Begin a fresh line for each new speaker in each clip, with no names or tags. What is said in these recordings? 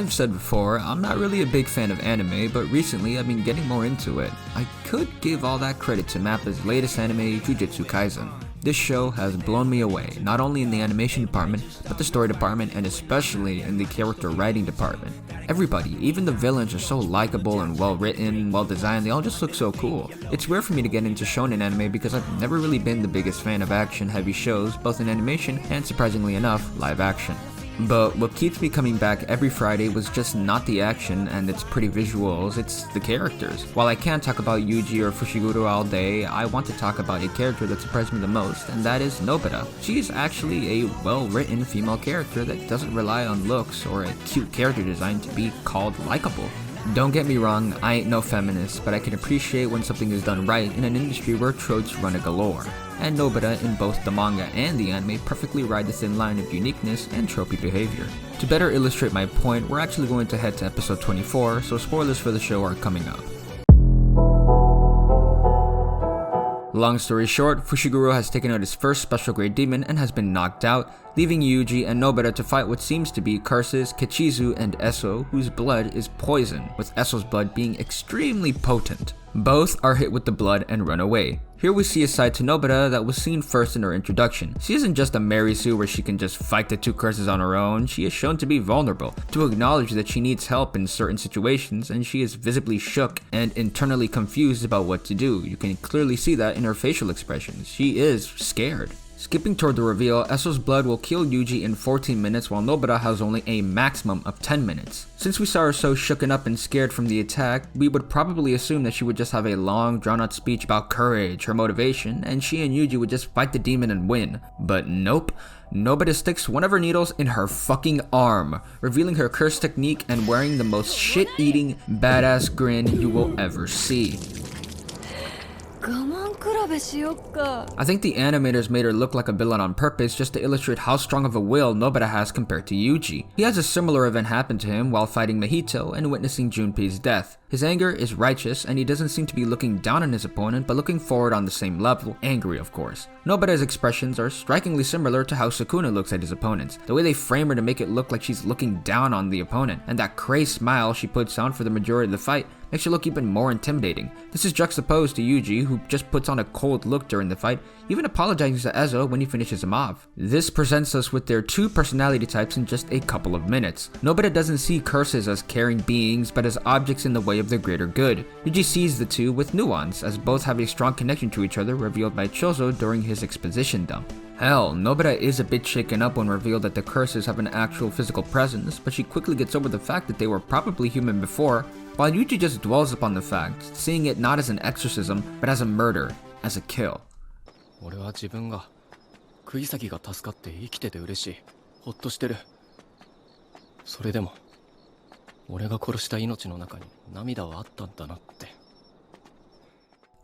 I've said before, I'm not really a big fan of anime, but recently I've been getting more into it. I could give all that credit to MAPPA's latest anime, Jujutsu Kaisen. This show has blown me away, not only in the animation department, but the story department and especially in the character writing department. Everybody, even the villains, are so likable and well written, well designed, they all just look so cool. It's rare for me to get into shonen anime because I've never really been the biggest fan of action heavy shows, both in animation and, surprisingly enough, live action. But what keeps me coming back every Friday was just not the action and its pretty visuals, it's the characters. While I can't talk about Yuji or Fushiguro all day, I want to talk about a character that surprised me the most, and that is Nobara. She is actually a well-written female character that doesn't rely on looks or a cute character design to be called likable. Don't get me wrong, I ain't no feminist, but I can appreciate when something is done right in an industry where tropes run a galore. And Nobara in both the manga and the anime perfectly ride the thin line of uniqueness and tropey behavior. To better illustrate my point, we're actually going to head to episode 24, so spoilers for the show are coming up. Long story short, Fushiguro has taken out his first special grade demon and has been knocked out, leaving Yuji and Nobara to fight what seems to be Curses, Kechizu, and Eso, whose blood is poison, with Eso's blood being extremely potent. Both are hit with the blood and run away. Here we see a side to Nobara that was seen first in her introduction. She isn't just a Marisu where she can just fight the two curses on her own, she is shown to be vulnerable, to acknowledge that she needs help in certain situations, and she is visibly shook and internally confused about what to do. You can clearly see that in her facial expressions. She is scared. Skipping toward the reveal, Eso's blood will kill Yuji in 14 minutes while Nobara has only a maximum of 10 minutes. Since we saw her so shooken up and scared from the attack, we would probably assume that she would just have a long drawn out speech about courage, her motivation, and she and Yuji would just fight the demon and win. But nope. Nobara sticks one of her needles in her fucking arm, revealing her curse technique and wearing the most shit-eating, badass grin you will ever see. I think the animators made her look like a villain on purpose just to illustrate how strong of a will Nobara has compared to Yuji. He has a similar event happen to him while fighting Mahito and witnessing Junpei's death. His anger is righteous and he doesn't seem to be looking down on his opponent but looking forward on the same level, angry of course. Nobara's expressions are strikingly similar to how Sukuna looks at his opponents, the way they frame her to make it look like she's looking down on the opponent, and that crazy smile she puts on for the majority of the fight makes her look even more intimidating. This is juxtaposed to Yuji, who just puts on a cold look during the fight, even apologizing to Ezo when he finishes him off. This presents us with their two personality types in just a couple of minutes. Nobara doesn't see curses as caring beings, but as objects in the way of the greater good. Yuji sees the two with nuance, as both have a strong connection to each other revealed by Chozo during his exposition dump. Hell, Nobara is a bit shaken up when revealed that the curses have an actual physical presence, but she quickly gets over the fact that they were probably human before, while Yuji just dwells upon the fact, seeing it not as an exorcism, but as a murder, as a kill.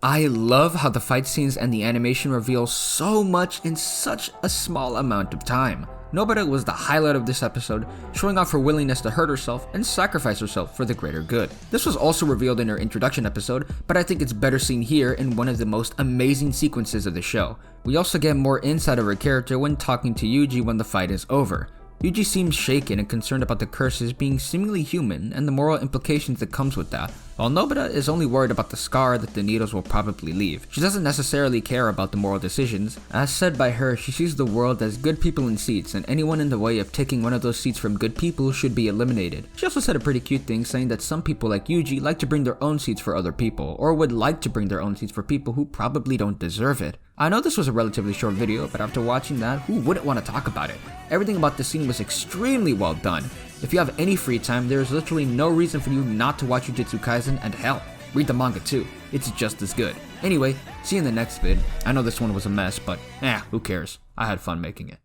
I love how the fight scenes and the animation reveal so much in such a small amount of time. Nobara was the highlight of this episode, showing off her willingness to hurt herself and sacrifice herself for the greater good. This was also revealed in her introduction episode, but I think it's better seen here in one of the most amazing sequences of the show. We also get more insight of her character when talking to Yuji when the fight is over. Yuji seems shaken and concerned about the curses being seemingly human and the moral implications that comes with that, while Nobara is only worried about the scar that the needles will probably leave. She doesn't necessarily care about the moral decisions. As said by her, she sees the world as good people in seats, and anyone in the way of taking one of those seats from good people should be eliminated. She also said a pretty cute thing, saying that some people like Yuji like to bring their own seats for other people, or would like to bring their own seats for people who probably don't deserve it. I know this was a relatively short video, but after watching that, who wouldn't want to talk about it? Everything about the scene was extremely well done. If you have any free time, there is literally no reason for you not to watch Jujutsu Kaisen, and hell, read the manga too. It's just as good. Anyway, see you in the next vid. I know this one was a mess, but who cares? I had fun making it.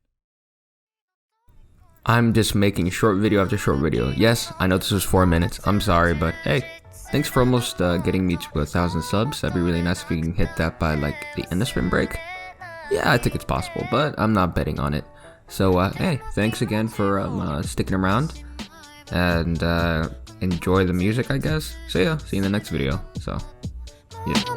I'm just making short video after short video. Yes, I know this was 4 minutes. I'm sorry, but hey, thanks for almost getting me to 1,000 subs. That'd be really nice if we can hit that by like the end of spring break. Yeah, I think it's possible, but I'm not betting on it. So hey, thanks again for sticking around, and enjoy the music, I guess. See ya. See you in the next video. So, yeah.